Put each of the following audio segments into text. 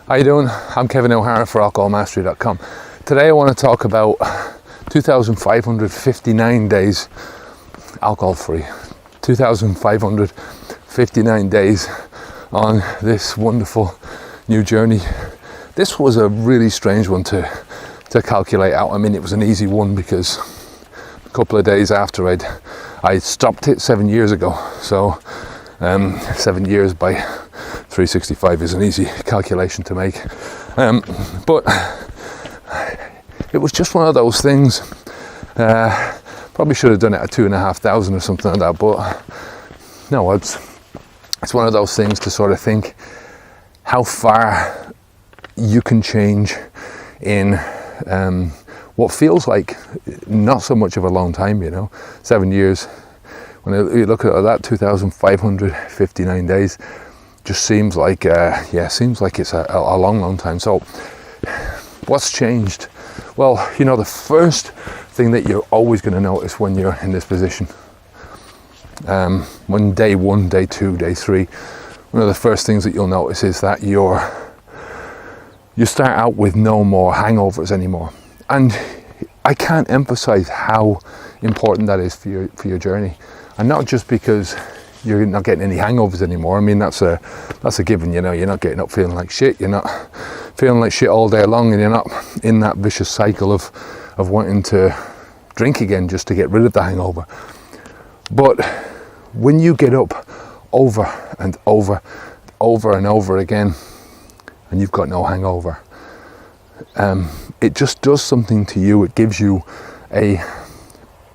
How you doing? I'm Kevin O'Hara for alcoholmastery.com. Today I want to talk about 2,559 days alcohol free. 2,559 days on this wonderful new journey. This was a really strange one to calculate out. I mean, it was an easy one because a couple of days after I stopped it 7 years ago. So 7 years by 365 is an easy calculation to make. But it was just one of those things. Probably should have done it at 2,500 or something like that. But no, it's one of those things to sort of think how far you can change in what feels like not so much of a long time, 7 years. When you look at that, 2,559 days just seems like it's a long time. So what's changed? Well, the first thing that you're always going to notice when you're in this position, when day 1, day 2, day 3, one of the first things that you'll notice is that you start out with no more hangovers anymore. And I can't emphasize how important that is for your journey. And not just because you're not getting any hangovers anymore. I mean, that's a given, you're not getting up feeling like shit, you're not feeling like shit all day long, and you're not in that vicious cycle of wanting to drink again just to get rid of the hangover. But when you get up over and over and over again, and you've got no hangover, it just does something to you. It gives you a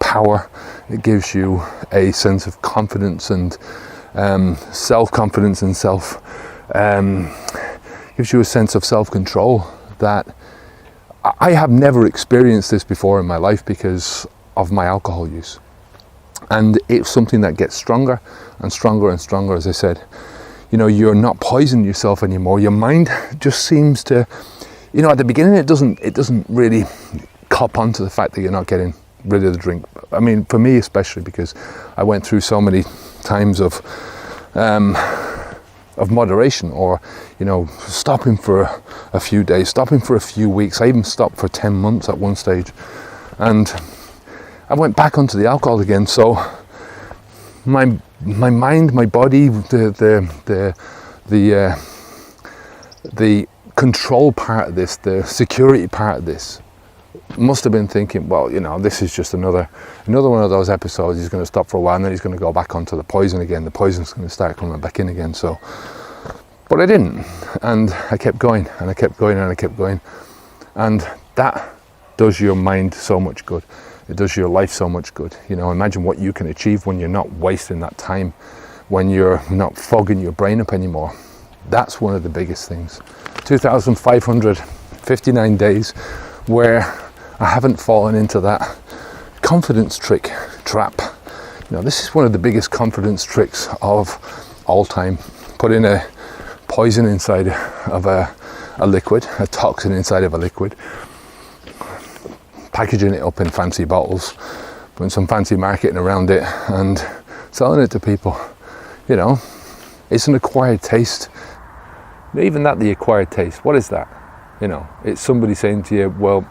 power, it gives you a sense of confidence and self-confidence and gives you a sense of self-control that I have never experienced this before in my life because of my alcohol use. And it's something that gets stronger and stronger and stronger, as I said. You're not poisoning yourself anymore. Your mind just seems to, at the beginning it doesn't really cop onto the fact that you're not getting rid of the drink. I mean, for me especially, because I went through so many times of moderation, or stopping for a few days, stopping for a few weeks. I even stopped for 10 months at one stage, and I went back onto the alcohol again. So my mind, my body, the control part of this, the security part of this, must have been thinking, well, this is just another one of those episodes. He's going to stop for a while, and then he's going to go back onto the poison again. The poison's going to start coming back in again. So, but I didn't, and I kept going, and I kept going, and I kept going, and that does your mind so much good. It does your life so much good. Imagine what you can achieve when you're not wasting that time, when you're not fogging your brain up anymore. That's one of the biggest things. 2,559 days where I haven't fallen into that confidence trap. This is one of the biggest confidence tricks of all time. Putting a poison inside of a liquid, a toxin inside of a liquid, packaging it up in fancy bottles, putting some fancy marketing around it, and selling it to people. It's an acquired taste. Even the acquired taste, what is that? It's somebody saying to you, well,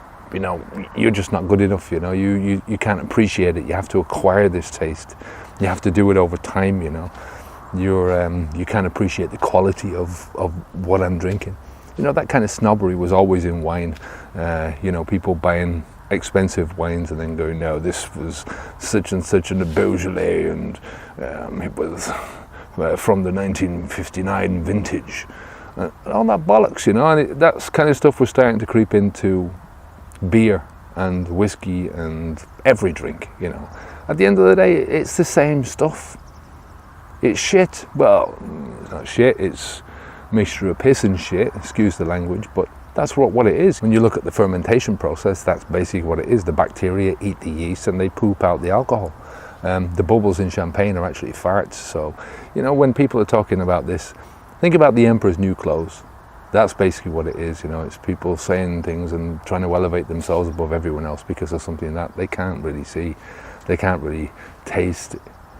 you're just not good enough, you can't appreciate it, you have to acquire this taste, you have to do it over time, you can't appreciate the quality of what I'm drinking. That kind of snobbery was always in wine. People buying expensive wines and then going, no, this was such and such a Beaujolais, and it was from the 1959 vintage. All that bollocks, and that kind of stuff was starting to creep into beer and whiskey and every drink. At the end of the day, it's the same stuff. It's shit. Well, it's not shit, it's a mixture of piss and shit, excuse the language, but that's what it is. When you look at the fermentation process, that's basically what it is. The bacteria eat the yeast and they poop out the alcohol. The bubbles in champagne are actually farts. So, when people are talking about this, think about the Emperor's New Clothes. That's basically what it is. It's people saying things and trying to elevate themselves above everyone else because of something that they can't really see, they can't really taste.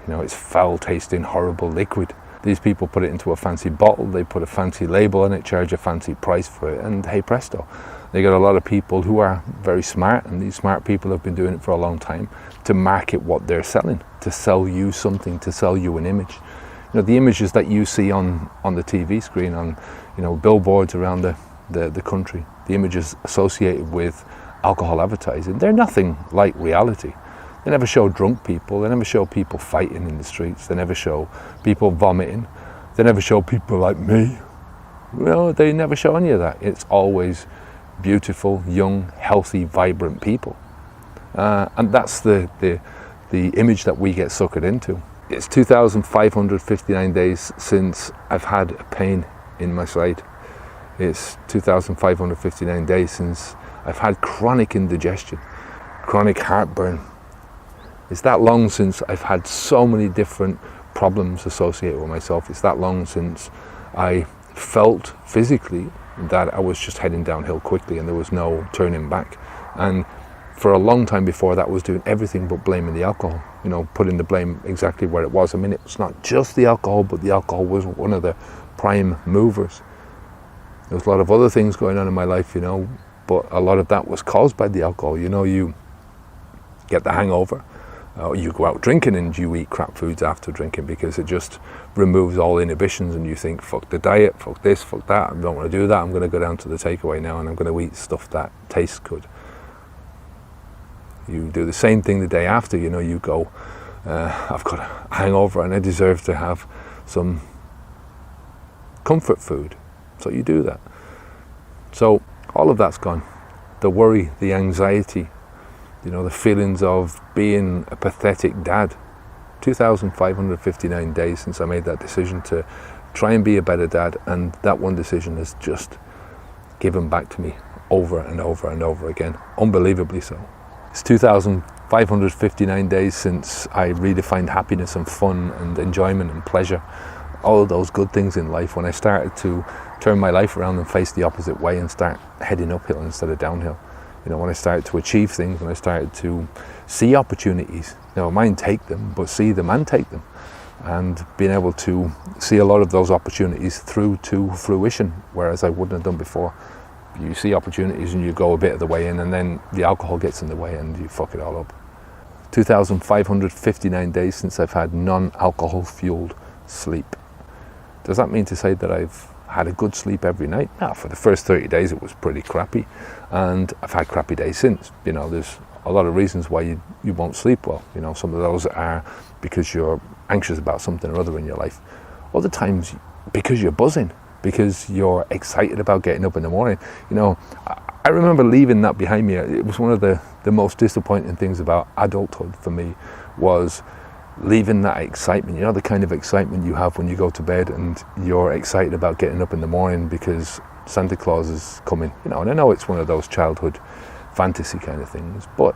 It's foul tasting, horrible liquid. These people put it into a fancy bottle, they put a fancy label on it, charge a fancy price for it, and hey presto. They got a lot of people who are very smart, and these smart people have been doing it for a long time, to market what they're selling, to sell you something, to sell you an image. You know, the images that you see on the TV screen, on, you know, billboards around the country, the images associated with alcohol advertising, they're nothing like reality. They never show drunk people, they never show people fighting in the streets, they never show people vomiting, they never show people like me. You know, they never show any of that. It's always beautiful, young, healthy, vibrant people. And that's the image that we get suckered into. It's 2,559 days since I've had a pain in my side. It's 2,559 days since I've had chronic indigestion, chronic heartburn. It's that long since I've had so many different problems associated with myself. It's that long since I felt physically that I was just heading downhill quickly and there was no turning back. And for a long time before that, I was doing everything but blaming the alcohol, you know, putting the blame exactly where it was. I mean, it's not just the alcohol, but the alcohol was one of the prime movers. There was a lot of other things going on in my life, you know, but a lot of that was caused by the alcohol. You know, you get the hangover, you go out drinking and you eat crap foods after drinking because it just removes all inhibitions, and you think, fuck the diet, fuck this, fuck that, I don't want to do that, I'm going to go down to the takeaway now and I'm going to eat stuff that tastes good. You do the same thing the day after, you know, you go, I've got a hangover and I deserve to have some comfort food. So you do that. So all of that's gone. The worry, the anxiety, you know, the feelings of being a pathetic dad. 2,559 days since I made that decision to try and be a better dad, and that one decision has just given back to me over and over and over again, unbelievably so. It's 2,559 days since I redefined happiness and fun and enjoyment and pleasure, all of those good things in life, when I started to turn my life around and face the opposite way and start heading uphill instead of downhill. You know, when I started to achieve things, when I started to see opportunities, you know, mind take them, but see them and take them, and being able to see a lot of those opportunities through to fruition, whereas I wouldn't have done before. You see opportunities and you go a bit of the way in, and then the alcohol gets in the way and you fuck it all up. 2,559 days since I've had non-alcohol fueled sleep. Does that mean to say that I've had a good sleep every night? No, for the first 30 days it was pretty crappy, and I've had crappy days since. You know, there's a lot of reasons why you won't sleep well. You know, some of those are because you're anxious about something or other in your life. Other times because you're buzzing, because you're excited about getting up in the morning. You know, I remember leaving that behind me. It was one of the most disappointing things about adulthood for me, was leaving that excitement. You know, the kind of excitement you have when you go to bed and you're excited about getting up in the morning because Santa Claus is coming. You know, and I know it's one of those childhood fantasy kind of things, but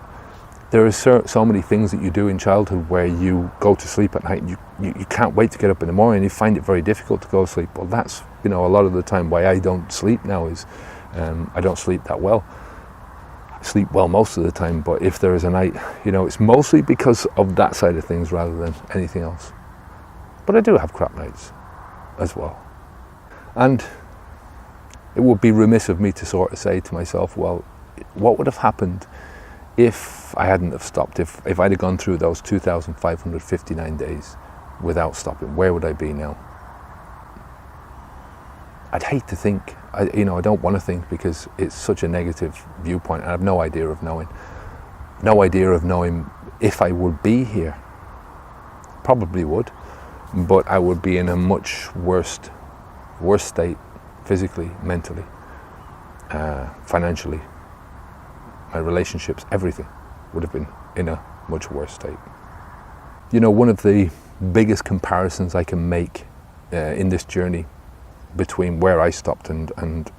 there are so many things that you do in childhood where you go to sleep at night and you can't wait to get up in the morning. You find it very difficult to go to sleep. Well, that's, you know, a lot of the time why I don't sleep now is I don't sleep that well. I sleep well most of the time, but if there is a night, you know, it's mostly because of that side of things rather than anything else. But I do have crap nights as well. And it would be remiss of me to sort of say to myself, well, what would have happened if I hadn't have stopped, if I'd have gone through those 2,559 days without stopping? Where would I be now? I'd hate to think. I don't want to think, because it's such a negative viewpoint. I have no idea of knowing if I would be here. Probably would, but I would be in a much worse state, physically, mentally, financially. My relationships, everything would have been in a much worse state. You know, one of the biggest comparisons I can make in this journey between where I stopped and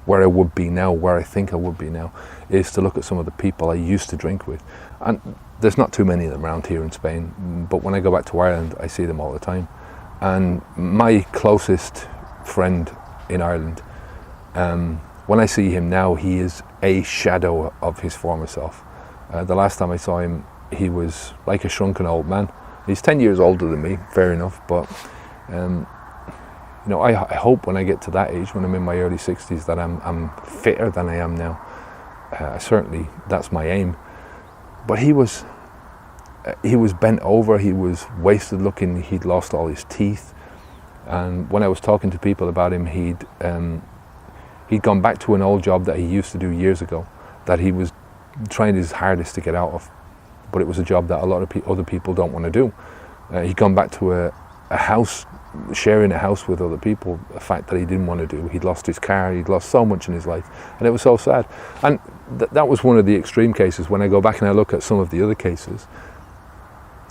where I would be now, where I think I would be now, is to look at some of the people I used to drink with. And there's not too many of them around here in Spain, but when I go back to Ireland, I see them all the time. And my closest friend in Ireland, when I see him now, he is a shadow of his former self. The last time I saw him, he was like a shrunken old man. He's 10 years older than me, fair enough, but I hope when I get to that age, when I'm in my early 60s, that I'm fitter than I am now. Certainly, that's my aim. But he was bent over, he was wasted looking, he'd lost all his teeth. And when I was talking to people about him, he'd gone back to an old job that he used to do years ago, that he was trying his hardest to get out of. But it was a job that a lot of other people don't want to do. He'd gone back to a house, sharing a house with other people, a fact that he didn't want to do. He'd lost his car, he'd lost so much in his life, and it was so sad. And that was one of the extreme cases. When I go back and I look at some of the other cases,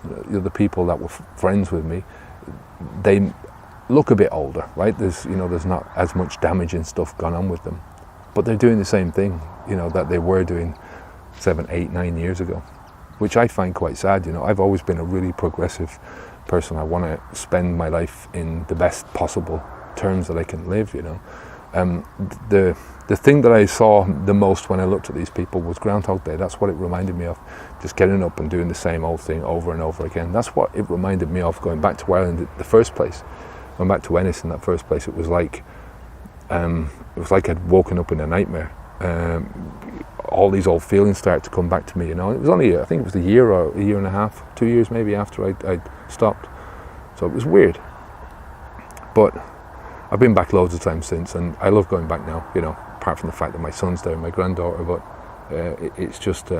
the other people that were friends with me, they look a bit older, right? There's not as much damaging stuff gone on with them, but they're doing the same thing, that they were doing 7, 8, 9 years ago, which I find quite sad. I've always been a really progressive person. I want to spend my life in the best possible terms that I can live. The thing that I saw the most when I looked at these people was Groundhog Day. That's what it reminded me of. Just getting up and doing the same old thing over and over again. That's what it reminded me of going back to Ireland in the first place. Going back to Ennis in that first place, it was like I'd woken up in a nightmare. All these old feelings started to come back to me. It was only, I think it was a year or a year and a half, 2 years maybe after I'd stopped. So it was weird. But I've been back loads of times since, and I love going back now, apart from the fact that my son's there and my granddaughter, but it's just,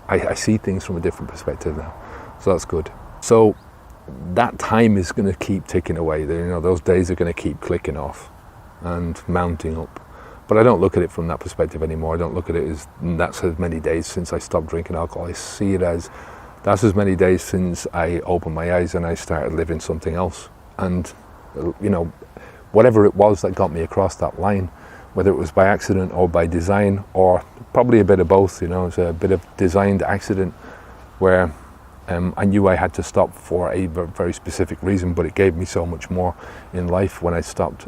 I see things from a different perspective now. So that's good. So that time is going to keep ticking away. Those days are going to keep clicking off and mounting up. But I don't look at it from that perspective anymore. I don't look at it as that's as many days since I stopped drinking alcohol. I see it as that's as many days since I opened my eyes and I started living something else. And, whatever it was that got me across that line, whether it was by accident or by design, or probably a bit of both, it was a bit of designed accident where I knew I had to stop for a very specific reason, but it gave me so much more in life when I stopped.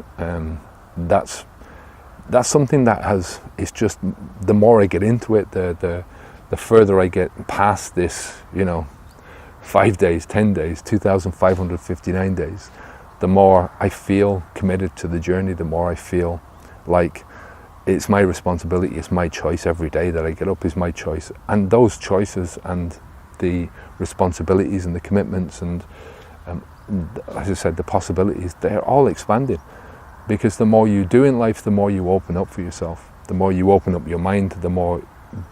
That's something that it's just, the more I get into it, the further I get past this, 5 days, 10 days, 2,559 days, the more I feel committed to the journey, the more I feel like it's my responsibility, it's my choice. Every day that I get up is my choice. And those choices and the responsibilities and the commitments and, as I said, the possibilities, they're all expanding. Because the more you do in life, the more you open up for yourself. The more you open up your mind, the more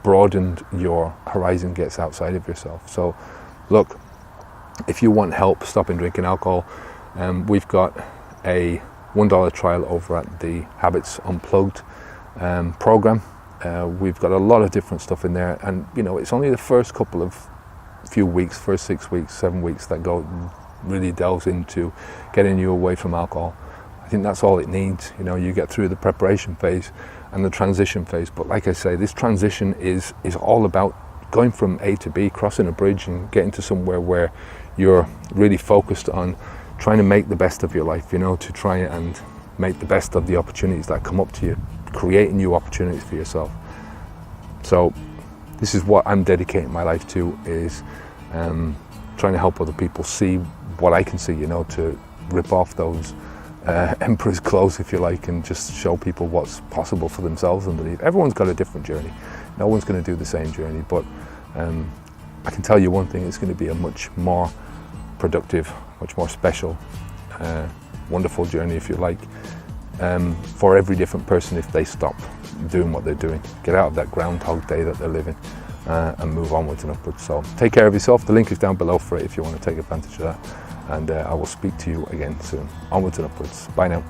broadened your horizon gets outside of yourself. So look, if you want help stopping drinking alcohol, we've got a $1 trial over at the Habits Unplugged program. We've got a lot of different stuff in there, and it's only the first few weeks, first 6 weeks, 7 weeks that really delves into getting you away from alcohol. I think that's all it needs. You get through the preparation phase and the transition phase. But like I say, this transition is all about going from A to B, crossing a bridge and getting to somewhere where you're really focused on trying to make the best of your life, to try and make the best of the opportunities that come up to you, creating new opportunities for yourself. So this is what I'm dedicating my life to, is trying to help other people see what I can see, to rip off those emperor's clothes, if you like, and just show people what's possible for themselves underneath. Everyone's got a different journey. No one's going to do the same journey, but I can tell you one thing, it's going to be a much more productive, much more special, wonderful journey, if you like, for every different person if they stop doing what they're doing. Get out of that Groundhog Day that they're living and move onwards and upwards. So take care of yourself. The link is down below for it if you want to take advantage of that. And I will speak to you again soon. Onwards and upwards. Bye now.